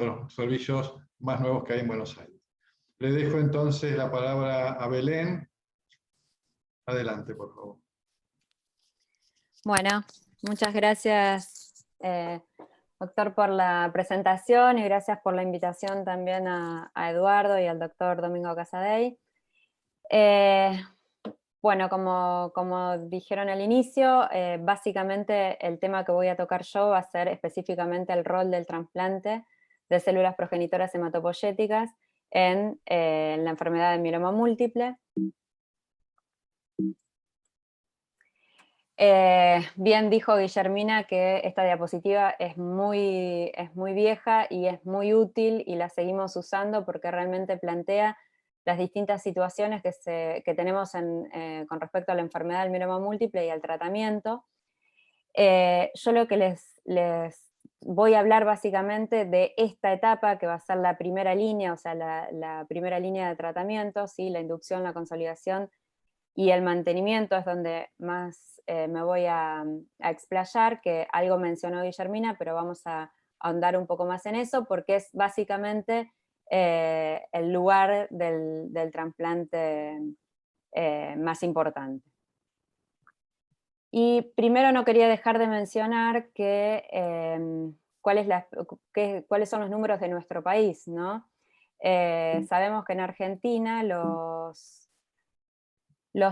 los servicios más nuevos que hay en Buenos Aires. Le dejo entonces la palabra a Belén. Adelante, por favor. Bueno, muchas gracias, doctor, por la presentación y gracias por la invitación también a Eduardo y al doctor Domingo Casadei. Bueno, como dijeron al inicio, básicamente el tema que voy a tocar yo va a ser específicamente el rol del trasplante de células progenitoras hematopoyéticas en la enfermedad de mieloma múltiple. Bien dijo Guillermina que esta diapositiva es muy vieja y es muy útil y la seguimos usando porque realmente plantea las distintas situaciones que tenemos con respecto a la enfermedad del mieloma múltiple y al tratamiento. Yo lo que les voy a hablar básicamente de esta etapa que va a ser la primera línea, o sea, la primera línea de tratamiento, ¿sí? La inducción, la consolidación y el mantenimiento es donde más me voy a explayar, que algo mencionó Guillermina, pero vamos a ahondar un poco más en eso, porque es básicamente el lugar del trasplante más importante. Y primero no quería dejar de mencionar cuáles son los números de nuestro país, ¿no? Sabemos que en Argentina los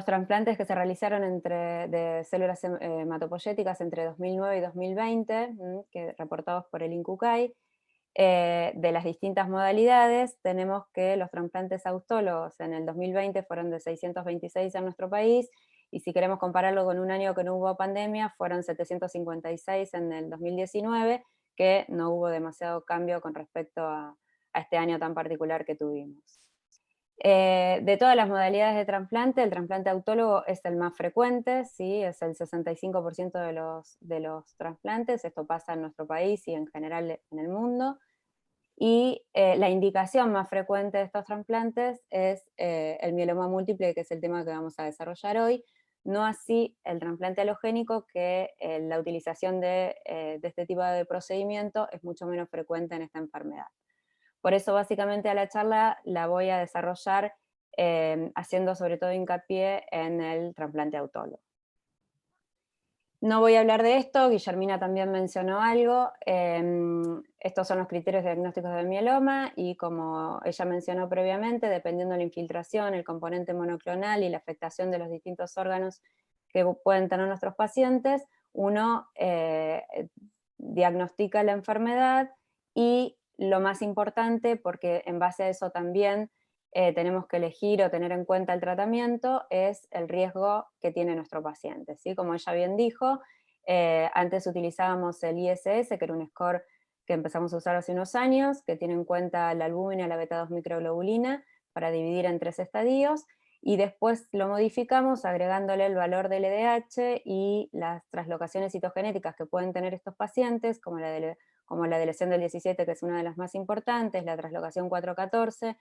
trasplantes que se realizaron de células hematopoyéticas entre 2009 y 2020, reportados por el INCUCAI, de las distintas modalidades, tenemos que los trasplantes autólogos en el 2020 fueron de 626 en nuestro país, y si queremos compararlo con un año que no hubo pandemia, fueron 756 en el 2019, que no hubo demasiado cambio con respecto a este año tan particular que tuvimos. De todas las modalidades de trasplante, el trasplante autólogo es el más frecuente, ¿sí? Es el 65% de los trasplantes, esto pasa en nuestro país y en general en el mundo. Y la indicación más frecuente de estos trasplantes es el mieloma múltiple, que es el tema que vamos a desarrollar hoy, no así el trasplante alogénico, que la utilización de este tipo de procedimiento es mucho menos frecuente en esta enfermedad. Por eso básicamente a la charla la voy a desarrollar haciendo sobre todo hincapié en el trasplante autólogo. No voy a hablar de esto, Guillermina también mencionó algo. Estos son los criterios diagnósticos del mieloma y como ella mencionó previamente, dependiendo de la infiltración, el componente monoclonal y la afectación de los distintos órganos que pueden tener nuestros pacientes, uno diagnostica la enfermedad y lo más importante, porque en base a eso también tenemos que elegir o tener en cuenta el tratamiento, es el riesgo que tiene nuestro paciente, ¿sí? Como ella bien dijo, antes utilizábamos el ISS, que era un score que empezamos a usar hace unos años, que tiene en cuenta la albúmina, la beta-2 microglobulina, para dividir en 3 estadios, y después lo modificamos agregándole el valor del LDH y las translocaciones citogenéticas que pueden tener estos pacientes, como la deleción del 17, que es una de las más importantes, la translocación 414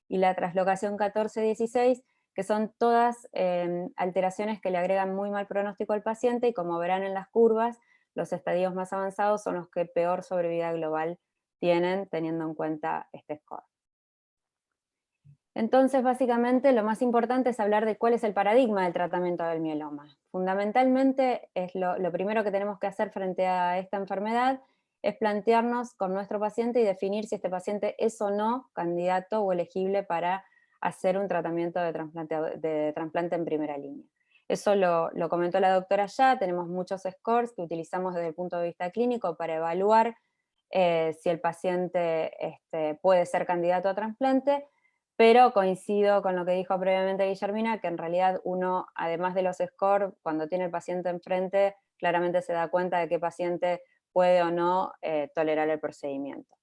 y la translocación 1416, que son todas alteraciones que le agregan muy mal pronóstico al paciente, y como verán en las curvas, los estadios más avanzados son los que peor sobrevida global tienen, teniendo en cuenta este score. Entonces, básicamente, lo más importante es hablar de cuál es el paradigma del tratamiento del mieloma. Fundamentalmente, es lo primero que tenemos que hacer frente a esta enfermedad es plantearnos con nuestro paciente y definir si este paciente es o no candidato o elegible para hacer un tratamiento de trasplante en primera línea. Eso lo comentó la doctora ya, tenemos muchos scores que utilizamos desde el punto de vista clínico para evaluar si el paciente puede ser candidato a trasplante, pero coincido con lo que dijo previamente Guillermina, que en realidad uno, además de los scores, cuando tiene el paciente enfrente, claramente se da cuenta de qué paciente puede o no tolerar el procedimiento.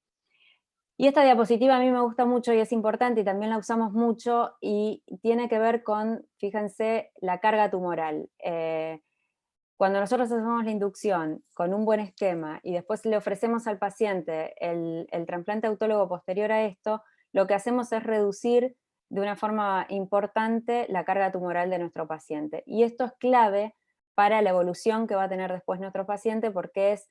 Y esta diapositiva a mí me gusta mucho y es importante y también la usamos mucho y tiene que ver con, fíjense, la carga tumoral. Cuando nosotros hacemos la inducción con un buen esquema y después le ofrecemos al paciente el trasplante autólogo posterior a esto, lo que hacemos es reducir de una forma importante la carga tumoral de nuestro paciente. Y esto es clave para la evolución que va a tener después nuestro paciente, porque es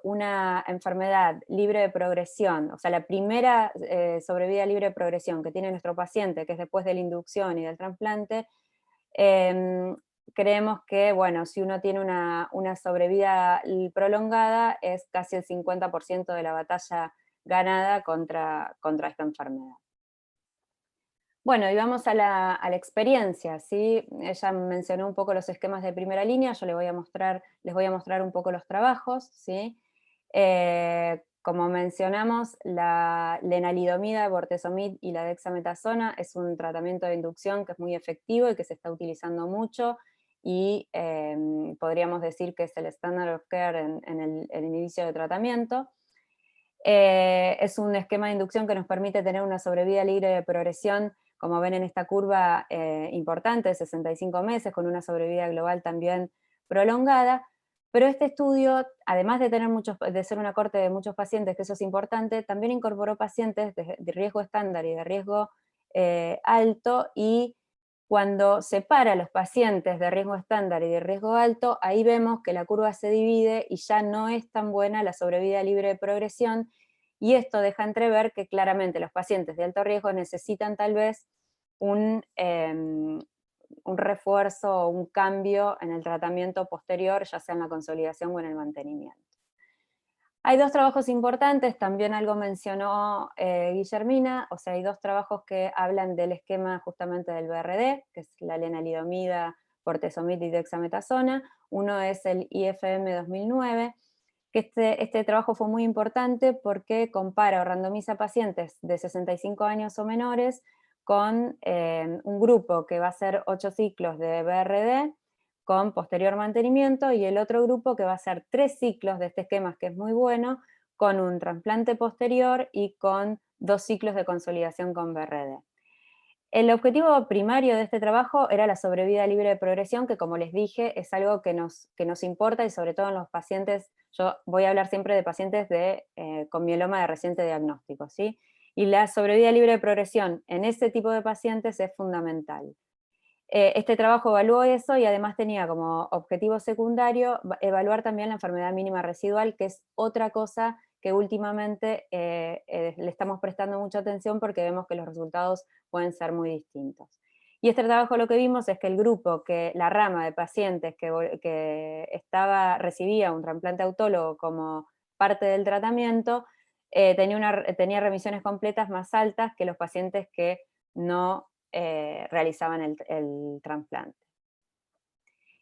una enfermedad libre de progresión, o sea, la primera sobrevida libre de progresión que tiene nuestro paciente, que es después de la inducción y del trasplante, creemos que, bueno, si uno tiene una sobrevida prolongada, es casi el 50% de la batalla ganada contra esta enfermedad. Bueno, y vamos a la experiencia, ¿sí? Ella mencionó un poco los esquemas de primera línea, yo les voy a mostrar un poco los trabajos, ¿sí? Como mencionamos, la lenalidomida, bortezomib y la dexametasona es un tratamiento de inducción que es muy efectivo y que se está utilizando mucho, y podríamos decir que es el standard of care en el inicio de tratamiento. Es un esquema de inducción que nos permite tener una sobrevida libre de progresión, como ven en esta curva, importante, de 65 meses, con una sobrevida global también prolongada. Pero este estudio, además de de ser una corte de muchos pacientes, que eso es importante, también incorporó pacientes de riesgo estándar y de riesgo alto, y cuando separa a los pacientes de riesgo estándar y de riesgo alto, ahí vemos que la curva se divide y ya no es tan buena la sobrevida libre de progresión, y esto deja entrever que claramente los pacientes de alto riesgo necesitan tal vez un refuerzo o un cambio en el tratamiento posterior, ya sea en la consolidación o en el mantenimiento. Hay dos trabajos importantes, también algo mencionó Guillermina, o sea, hay dos trabajos que hablan del esquema justamente del BRD, que es la lenalidomida, bortezomib y dexametasona. Uno es el IFM 2009, que este trabajo fue muy importante porque compara o randomiza pacientes de 65 años o menores con un grupo que va a hacer 8 ciclos de BRD, con posterior mantenimiento, y el otro grupo que va a hacer 3 ciclos de este esquema, que es muy bueno, con un trasplante posterior y con 2 ciclos de consolidación con BRD. El objetivo primario de este trabajo era la sobrevida libre de progresión, que, como les dije, es algo que nos importa, y sobre todo en los pacientes. Yo voy a hablar siempre de pacientes con mieloma de reciente diagnóstico, ¿sí? Y la sobrevida libre de progresión en ese tipo de pacientes es fundamental. Este trabajo evaluó eso, y además tenía como objetivo secundario evaluar también la enfermedad mínima residual, que es otra cosa que últimamente le estamos prestando mucha atención, porque vemos que los resultados pueden ser muy distintos. Y este trabajo, lo que vimos es que el grupo, la rama de pacientes que recibía un trasplante autólogo como parte del tratamiento, tenía remisiones completas más altas que los pacientes que no realizaban el trasplante.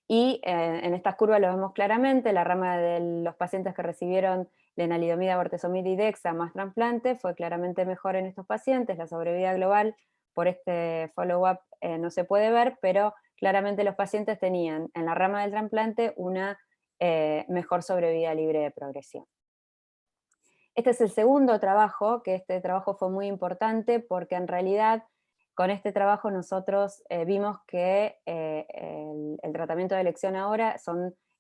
Y en estas curvas lo vemos claramente, la rama de los pacientes que recibieron lenalidomida, bortezomib y dexa más trasplante fue claramente mejor en estos pacientes. La sobrevida global por este follow-up no se puede ver, pero claramente los pacientes tenían en la rama del trasplante una mejor sobrevida libre de progresión. Este es el segundo trabajo, que este trabajo fue muy importante porque en realidad con este trabajo nosotros vimos que el tratamiento de elección ahora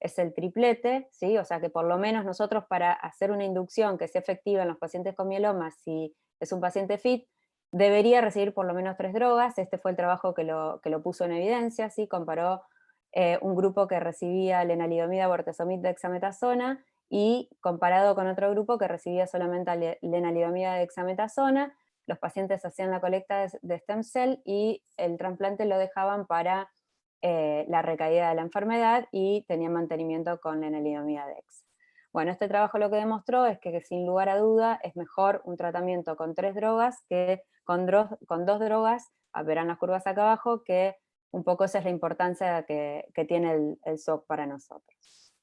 es el triplete, ¿sí? O sea que por lo menos nosotros, para hacer una inducción que sea efectiva en los pacientes con mieloma, si es un paciente fit, debería recibir por lo menos 3 drogas. Este fue el trabajo que lo puso en evidencia, ¿sí? Comparó un grupo que recibía lenalidomida, bortezomib, dexametasona, y comparado con otro grupo que recibía solamente lenalidomida, dexametasona. Los pacientes hacían la colecta de stem cell y el trasplante lo dejaban para la recaída de la enfermedad, y tenían mantenimiento con lenalidomida dex. Bueno, este trabajo lo que demostró es que sin lugar a duda es mejor un tratamiento con 3 drogas que con 2 drogas. Verán las curvas acá abajo, que un poco esa es la importancia que tiene el SOC para nosotros.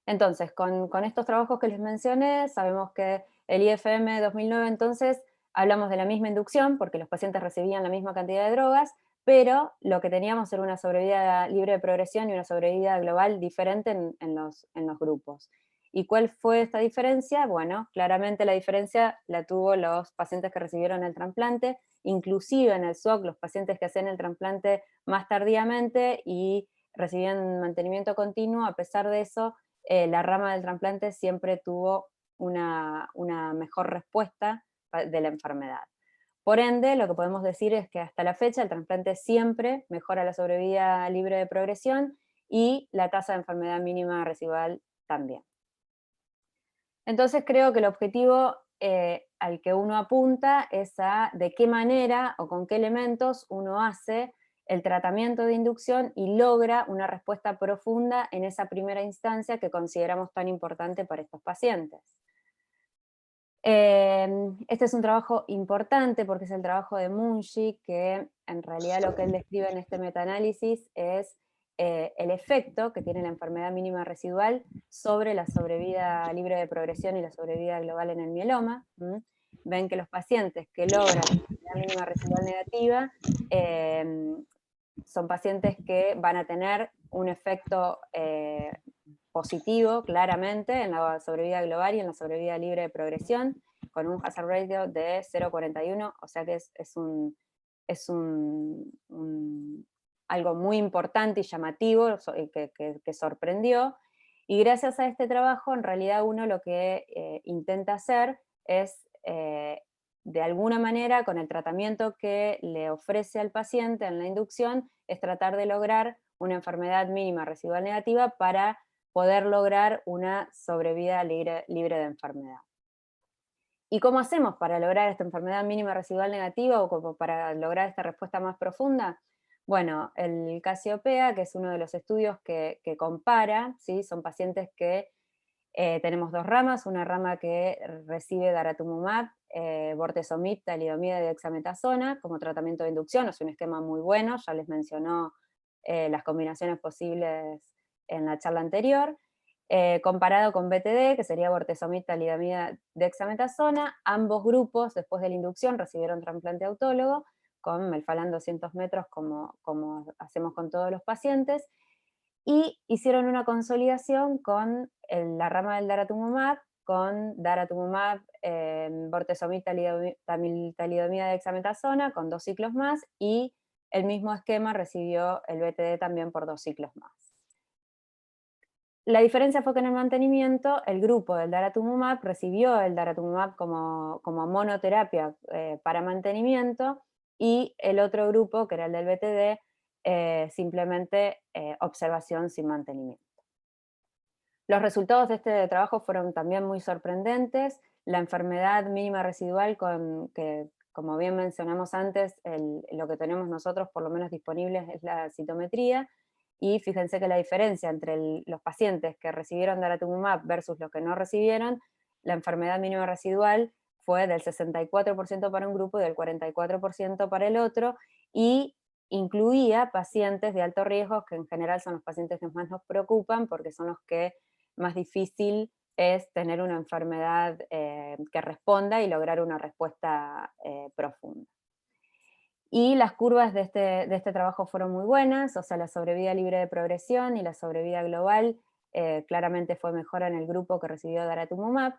Entonces, con estos trabajos que les mencioné, sabemos que el IFM 2009, entonces, hablamos de la misma inducción, porque los pacientes recibían la misma cantidad de drogas, pero lo que teníamos era una sobrevida libre de progresión y una sobrevida global diferente en los grupos. ¿Y cuál fue esta diferencia? Bueno, claramente la diferencia la tuvo los pacientes que recibieron el trasplante, inclusive en el SOC, los pacientes que hacían el trasplante más tardíamente y recibían mantenimiento continuo. A pesar de eso, la rama del trasplante siempre tuvo una mejor respuesta de la enfermedad. Por ende, lo que podemos decir es que hasta la fecha el trasplante siempre mejora la sobrevida libre de progresión y la tasa de enfermedad mínima residual también. Entonces creo que el objetivo al que uno apunta es a de qué manera o con qué elementos uno hace el tratamiento de inducción y logra una respuesta profunda en esa primera instancia que consideramos tan importante para estos pacientes. Este es un trabajo importante porque es el trabajo de Munshi, que en realidad lo que él describe en este metaanálisis es el efecto que tiene la enfermedad mínima residual sobre la sobrevida libre de progresión y la sobrevida global en el mieloma. Ven que los pacientes que logran enfermedad mínima residual negativa son pacientes que van a tener un efecto positivo, claramente, en la sobrevida global y en la sobrevida libre de progresión, con un hazard ratio de 0,41, o sea que es algo muy importante y llamativo, que sorprendió, y gracias a este trabajo, en realidad uno lo que intenta hacer es, de alguna manera, con el tratamiento que le ofrece al paciente en la inducción, es tratar de lograr una enfermedad mínima residual negativa para poder lograr una sobrevida libre de enfermedad. ¿Y cómo hacemos para lograr esta enfermedad mínima residual negativa o como para lograr esta respuesta más profunda? Bueno, el Casiopea, que es uno de los estudios que compara, ¿sí? Son pacientes que tenemos dos ramas, una rama que recibe daratumumab, bortezomib, talidomida y dexametasona como tratamiento de inducción, es un esquema muy bueno, ya les mencionó las combinaciones posibles en la charla anterior. Comparado con BTD, que sería bortezomib, talidomida, dexametasona, ambos grupos, después de la inducción, recibieron trasplante autólogo con melfalán 200 metros, como hacemos con todos los pacientes, y hicieron una consolidación con la rama del daratumumab, con daratumumab, bortezomib, talidomida, dexametasona, con 2 ciclos más, y el mismo esquema recibió el BTD también por 2 ciclos más. La diferencia fue que en el mantenimiento el grupo del daratumumab recibió el daratumumab como monoterapia para mantenimiento, y el otro grupo, que era el del BTD, simplemente observación sin mantenimiento. Los resultados de este trabajo fueron también muy sorprendentes. La enfermedad mínima residual, que como bien mencionamos antes, lo que tenemos nosotros por lo menos disponible es la citometría, y fíjense que la diferencia entre los pacientes que recibieron daratumumab versus los que no recibieron, la enfermedad mínima residual fue del 64% para un grupo y del 44% para el otro, y incluía pacientes de alto riesgo, que en general son los pacientes que más nos preocupan, porque son los que más difícil es tener una enfermedad que responda y lograr una respuesta profunda. Y las curvas de este trabajo fueron muy buenas, o sea, la sobrevida libre de progresión y la sobrevida global claramente fue mejor en el grupo que recibió daratumumab.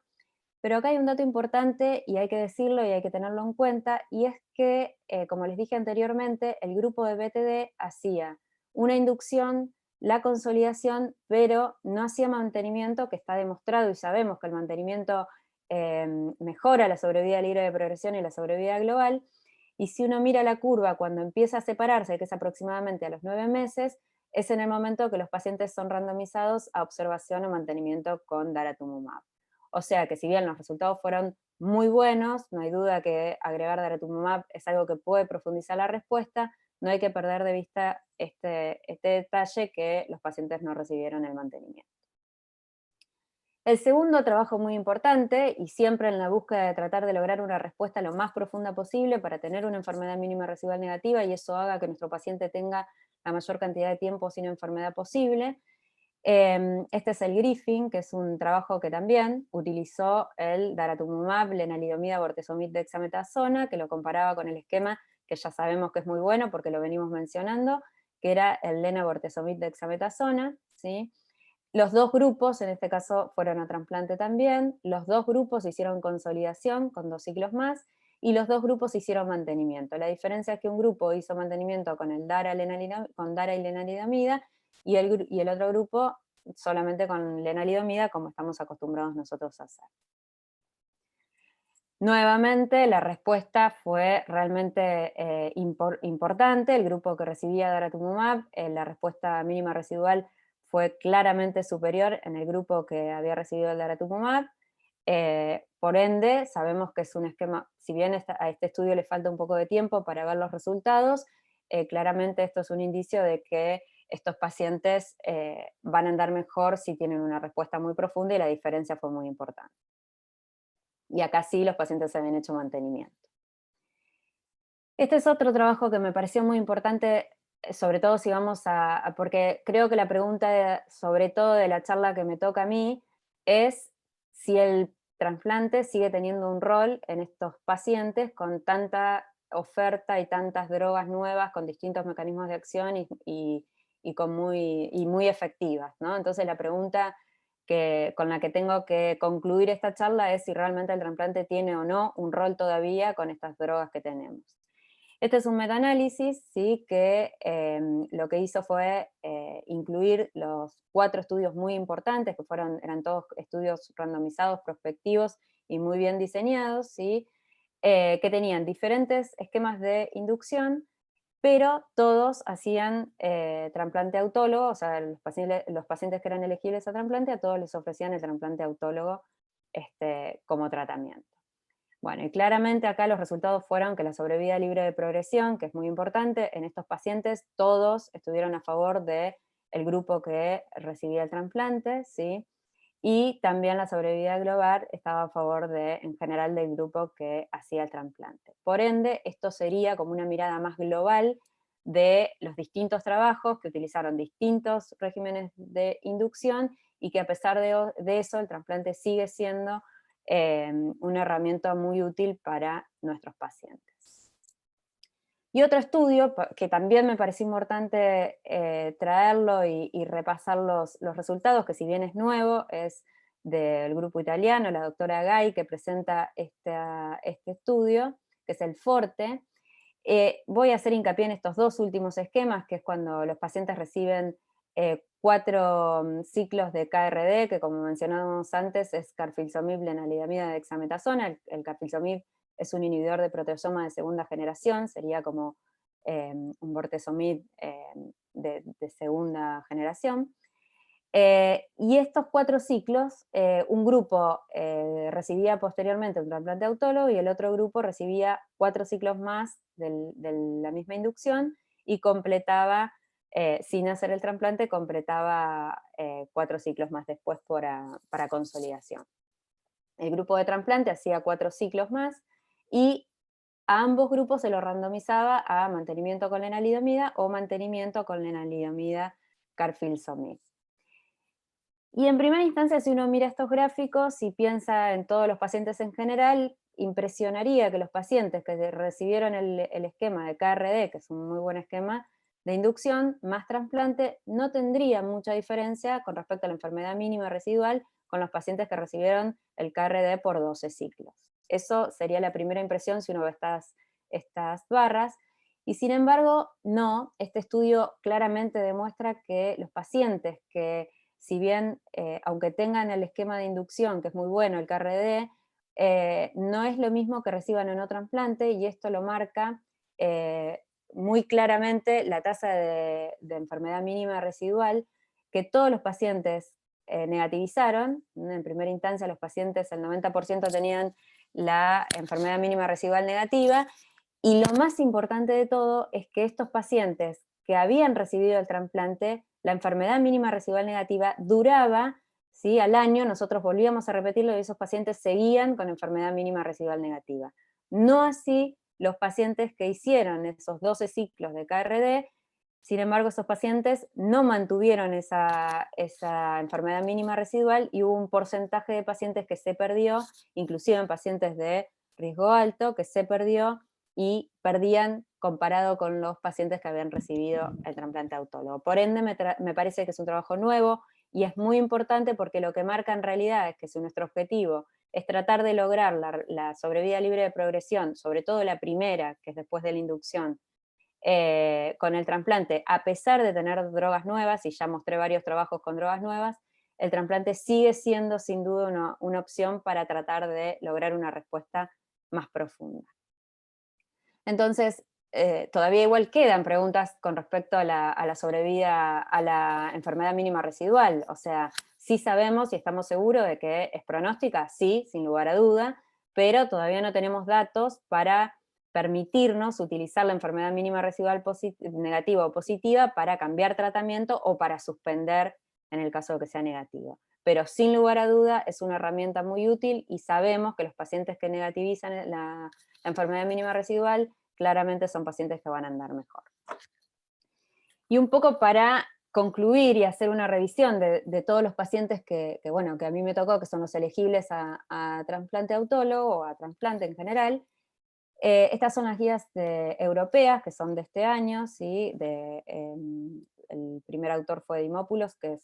Pero acá hay un dato importante y hay que decirlo y hay que tenerlo en cuenta, y es que, como les dije anteriormente, el grupo de BTD hacía una inducción, la consolidación, pero no hacía mantenimiento, que está demostrado y sabemos que el mantenimiento mejora la sobrevida libre de progresión y la sobrevida global. Y si uno mira la curva cuando empieza a separarse, que es aproximadamente a los 9 meses, es en el momento que los pacientes son randomizados a observación o mantenimiento con daratumumab. O sea que si bien los resultados fueron muy buenos, no hay duda que agregar daratumumab es algo que puede profundizar la respuesta, no hay que perder de vista este detalle, que los pacientes no recibieron el mantenimiento. El segundo trabajo muy importante, y siempre en la búsqueda de tratar de lograr una respuesta lo más profunda posible para tener una enfermedad mínima residual negativa y eso haga que nuestro paciente tenga la mayor cantidad de tiempo sin enfermedad posible. Este es el Griffin, que es un trabajo que también utilizó el daratumumab, lenalidomida, bortezomib, dexametasona, que lo comparaba con el esquema que ya sabemos que es muy bueno porque lo venimos mencionando, que era el lena, bortezomib, dexametasona, ¿sí? Los dos grupos, en este caso, fueron a trasplante también. Los dos grupos hicieron consolidación con 2 ciclos más, y los dos grupos hicieron mantenimiento. La diferencia es que un grupo hizo mantenimiento con el dara y lenalidomida, y el otro grupo solamente con lenalidomida, como estamos acostumbrados nosotros a hacer. Nuevamente, la respuesta fue realmente importante. El grupo que recibía daratumumab, la respuesta mínima residual fue claramente superior en el grupo que había recibido el daratumumab. Por ende, sabemos que es un esquema, si bien a este estudio le falta un poco de tiempo para ver los resultados, claramente esto es un indicio de que estos pacientes van a andar mejor si tienen una respuesta muy profunda y la diferencia fue muy importante. Y acá sí los pacientes se habían hecho mantenimiento. Este es otro trabajo que me pareció muy importante, sobre todo si vamos porque creo que la pregunta, sobre todo de la charla que me toca a mí, es si el trasplante sigue teniendo un rol en estos pacientes con tanta oferta y tantas drogas nuevas, con distintos mecanismos de acción y muy efectivas, ¿no? Entonces la pregunta con la que tengo que concluir esta charla es si realmente el trasplante tiene o no un rol todavía con estas drogas que tenemos. Este es un metaanálisis, ¿sí? Que lo que hizo fue incluir los 4 estudios muy importantes, que eran todos estudios randomizados, prospectivos y muy bien diseñados, ¿sí? Que tenían diferentes esquemas de inducción, pero todos hacían trasplante autólogo, o sea, los pacientes que eran elegibles a trasplante, a todos les ofrecían el trasplante autólogo como tratamiento. Bueno, y claramente acá los resultados fueron que la sobrevida libre de progresión, que es muy importante, en estos pacientes todos estuvieron a favor del grupo que recibía el trasplante, ¿sí? Y también la sobrevida global estaba a favor en general del grupo que hacía el trasplante. Por ende, esto sería como una mirada más global de los distintos trabajos que utilizaron distintos regímenes de inducción y que a pesar de eso el trasplante sigue siendo una herramienta muy útil para nuestros pacientes. Y otro estudio que también me pareció importante traerlo y repasar los resultados, que si bien es nuevo, es del grupo italiano, la doctora Gai, que presenta este estudio, que es el FORTE. Voy a hacer hincapié en estos 2 últimos esquemas, que es cuando los pacientes reciben 4 ciclos de KRD, que como mencionamos antes es carfilzomib, lenalidomida, dexametasona. El carfilzomib es un inhibidor de proteasoma de segunda generación, sería como un bortezomib de segunda generación. Y estos 4 ciclos, un grupo recibía posteriormente un trasplante autólogo y el otro grupo recibía 4 ciclos más de la misma inducción y completaba, sin hacer el trasplante, completaba 4 ciclos más después para consolidación. El grupo de trasplante hacía 4 ciclos más y a ambos grupos se los randomizaba a mantenimiento con lenalidomida o mantenimiento con lenalidomida carfilzomib. Y en primera instancia, si uno mira estos gráficos y piensa en todos los pacientes en general, impresionaría que los pacientes que recibieron el esquema de KRD, que es un muy buen esquema de inducción, más trasplante, no tendría mucha diferencia con respecto a la enfermedad mínima residual con los pacientes que recibieron el KRD por 12 ciclos. Eso sería la primera impresión si uno ve estas barras. Y sin embargo, no, este estudio claramente demuestra que los pacientes que, si bien, aunque tengan el esquema de inducción, que es muy bueno, el KRD, no es lo mismo que reciban o no trasplante, y esto lo marca muy claramente la tasa de enfermedad mínima residual, que todos los pacientes negativizaron. En primera instancia los pacientes, el 90% tenían la enfermedad mínima residual negativa, y lo más importante de todo es que estos pacientes que habían recibido el trasplante, la enfermedad mínima residual negativa duraba, ¿sí? Al año nosotros volvíamos a repetirlo y esos pacientes seguían con enfermedad mínima residual negativa. No así los pacientes que hicieron esos 12 ciclos de KRD. Sin embargo, esos pacientes no mantuvieron esa enfermedad mínima residual y hubo un porcentaje de pacientes que se perdió, inclusive en pacientes de riesgo alto, que se perdió y perdían comparado con los pacientes que habían recibido el trasplante autólogo. Por ende, me parece que es un trabajo nuevo y es muy importante porque lo que marca en realidad es que si nuestro objetivo es tratar de lograr la sobrevida libre de progresión, sobre todo la primera, que es después de la inducción, con el trasplante, a pesar de tener drogas nuevas, y ya mostré varios trabajos con drogas nuevas, el trasplante sigue siendo sin duda una opción para tratar de lograr una respuesta más profunda. Entonces, todavía igual quedan preguntas con respecto a la sobrevida, a la enfermedad mínima residual. O sea, sí sabemos y estamos seguros de que es pronóstica, sí, sin lugar a duda, pero todavía no tenemos datos para permitirnos utilizar la enfermedad mínima residual negativa o positiva para cambiar tratamiento o para suspender en el caso de que sea negativa. Pero sin lugar a duda es una herramienta muy útil y sabemos que los pacientes que negativizan la enfermedad mínima residual claramente son pacientes que van a andar mejor. Y un poco para concluir y hacer una revisión de todos los pacientes bueno, que a mí me tocó, que son los elegibles a trasplante autólogo o a trasplante en general. Estas son las guías europeas, que son de este año, ¿sí? El primer autor fue Dimopoulos, que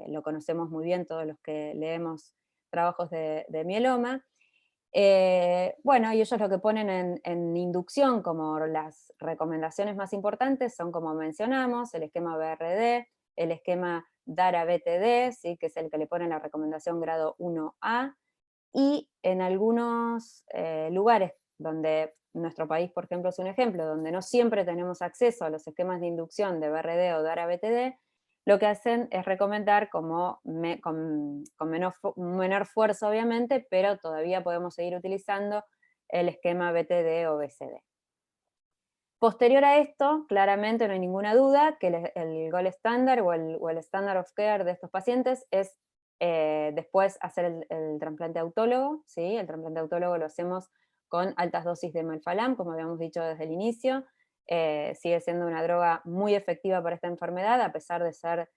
lo conocemos muy bien todos los que leemos trabajos de mieloma. Bueno, y ellos lo que ponen en inducción como las recomendaciones más importantes son, como mencionamos, el esquema BRD, el esquema DARA-BTD, ¿sí? Que es el que le ponen la recomendación grado 1A, y en algunos lugares donde nuestro país, por ejemplo, es un ejemplo, donde no siempre tenemos acceso a los esquemas de inducción de BRD o DARA-BTD, lo que hacen es recomendar con menor fuerza, obviamente, pero todavía podemos seguir utilizando el esquema BTD o BCD. Posterior a esto, claramente no hay ninguna duda que el gold standard o el standard of care de estos pacientes es después hacer el trasplante autólogo, ¿sí? El trasplante autólogo lo hacemos con altas dosis de melphalan, como habíamos dicho desde el inicio. Sigue siendo una droga muy efectiva para esta enfermedad, a pesar de ser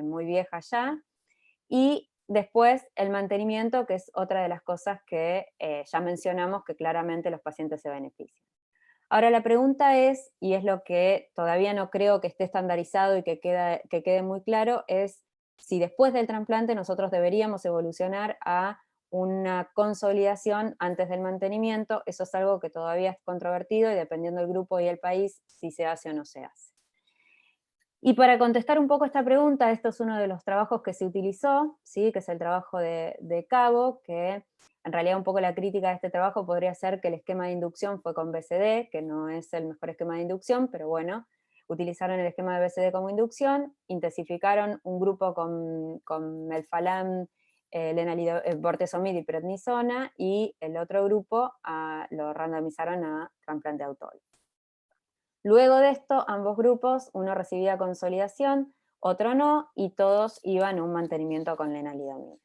muy vieja ya. Y después el mantenimiento, que es otra de las cosas que ya mencionamos, que claramente los pacientes se benefician. Ahora la pregunta es, y es lo que todavía no creo que esté estandarizado y que quede muy claro, es si después del trasplante nosotros deberíamos evolucionar a una consolidación antes del mantenimiento. Eso es algo que todavía es controvertido y dependiendo del grupo y el país, si se hace o no se hace. Y para contestar un poco esta pregunta, esto es uno de los trabajos que se utilizó, ¿sí? Que es el trabajo de Cabo, que en realidad un poco la crítica de este trabajo podría ser que el esquema de inducción fue con BCD, que no es el mejor esquema de inducción, pero bueno, utilizaron el esquema de BCD como inducción, intensificaron un grupo con melphalan, bortezomib y prednisona, y el otro grupo lo randomizaron a trasplante autólogo. Luego de esto, ambos grupos, uno recibía consolidación, otro no, y todos iban a un mantenimiento con lenalidomida.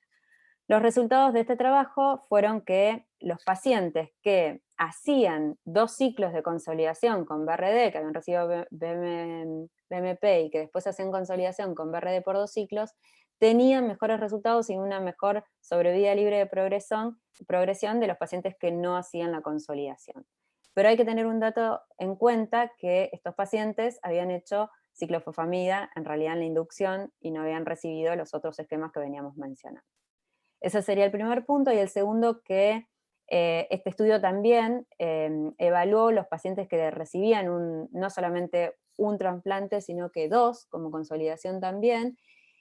Los resultados de este trabajo fueron que los pacientes que hacían 2 ciclos de consolidación con BRD, que habían recibido BMP y que después hacían consolidación con BRD por 2 ciclos, tenían mejores resultados y una mejor sobrevida libre de progresión de los pacientes que no hacían la consolidación. Pero hay que tener un dato en cuenta, que estos pacientes habían hecho ciclofosfamida en realidad en la inducción y no habían recibido los otros esquemas que veníamos mencionando. Ese sería el primer punto, y el segundo, que este estudio también evaluó los pacientes que recibían no solamente un trasplante, sino que 2, como consolidación también,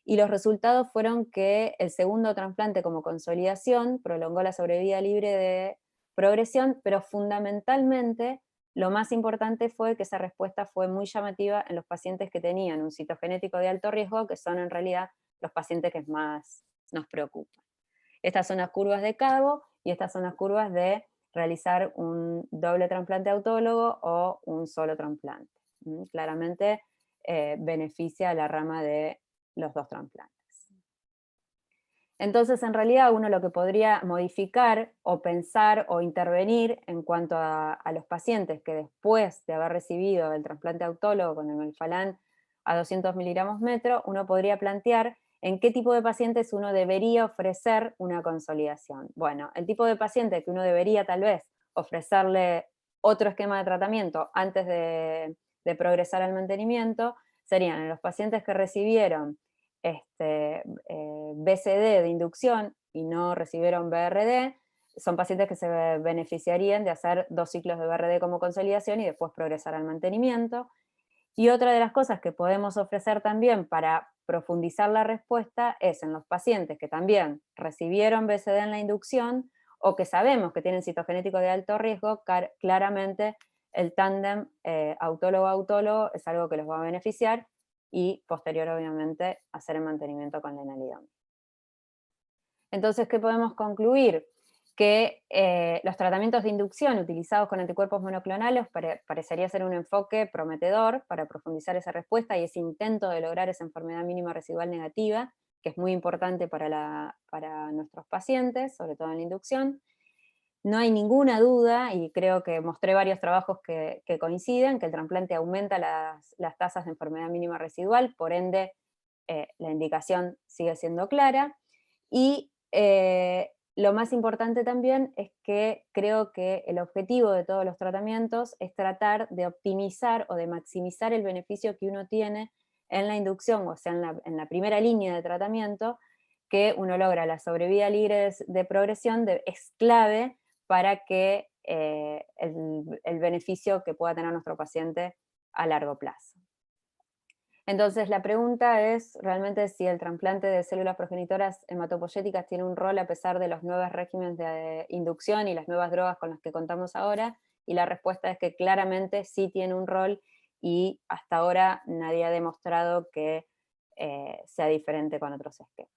y los resultados fueron que el segundo trasplante como consolidación prolongó la sobrevida libre de progresión, pero fundamentalmente lo más importante fue que esa respuesta fue muy llamativa en los pacientes que tenían un citogenético de alto riesgo, que son en realidad los pacientes que más nos preocupan. Estas son las curvas de Cabo y estas son las curvas de realizar un doble trasplante autólogo o un solo trasplante. Claramente beneficia a la rama de los 2 trasplantes. Entonces, en realidad, uno lo que podría modificar o pensar o intervenir en cuanto a los pacientes que después de haber recibido el trasplante autólogo con el melphalan a 200 miligramos metro, uno podría plantear en qué tipo de pacientes uno debería ofrecer una consolidación. Bueno, el tipo de paciente que uno debería tal vez ofrecerle otro esquema de tratamiento antes de progresar al mantenimiento serían en los pacientes que recibieron BCD de inducción y no recibieron BRD, son pacientes que se beneficiarían de hacer 2 ciclos de BRD como consolidación y después progresar al mantenimiento. Y otra de las cosas que podemos ofrecer también para profundizar la respuesta es en los pacientes que también recibieron BCD en la inducción o que sabemos que tienen citogenético de alto riesgo, claramente el tándem autólogo-autólogo es algo que los va a beneficiar, y posterior obviamente hacer el mantenimiento con lenalidomida. Entonces, ¿qué podemos concluir? Que los tratamientos de inducción utilizados con anticuerpos monoclonales parecería ser un enfoque prometedor para profundizar esa respuesta y ese intento de lograr esa enfermedad mínima residual negativa, que es muy importante para nuestros pacientes, sobre todo en la inducción. No hay ninguna duda, y creo que mostré varios trabajos que coinciden, que el trasplante aumenta las tasas de enfermedad mínima residual, por ende la indicación sigue siendo clara. Y lo más importante también es que creo que el objetivo de todos los tratamientos es tratar de optimizar o de maximizar el beneficio que uno tiene en la inducción, o sea, en la primera línea de tratamiento, que uno logra la sobrevida libre de progresión, es clave para que el beneficio que pueda tener nuestro paciente a largo plazo. Entonces la pregunta es realmente si el trasplante de células progenitoras hematopoyéticas tiene un rol a pesar de los nuevos regímenes de inducción y las nuevas drogas con las que contamos ahora, y la respuesta es que claramente sí tiene un rol, y hasta ahora nadie ha demostrado que sea diferente con otros esquemas.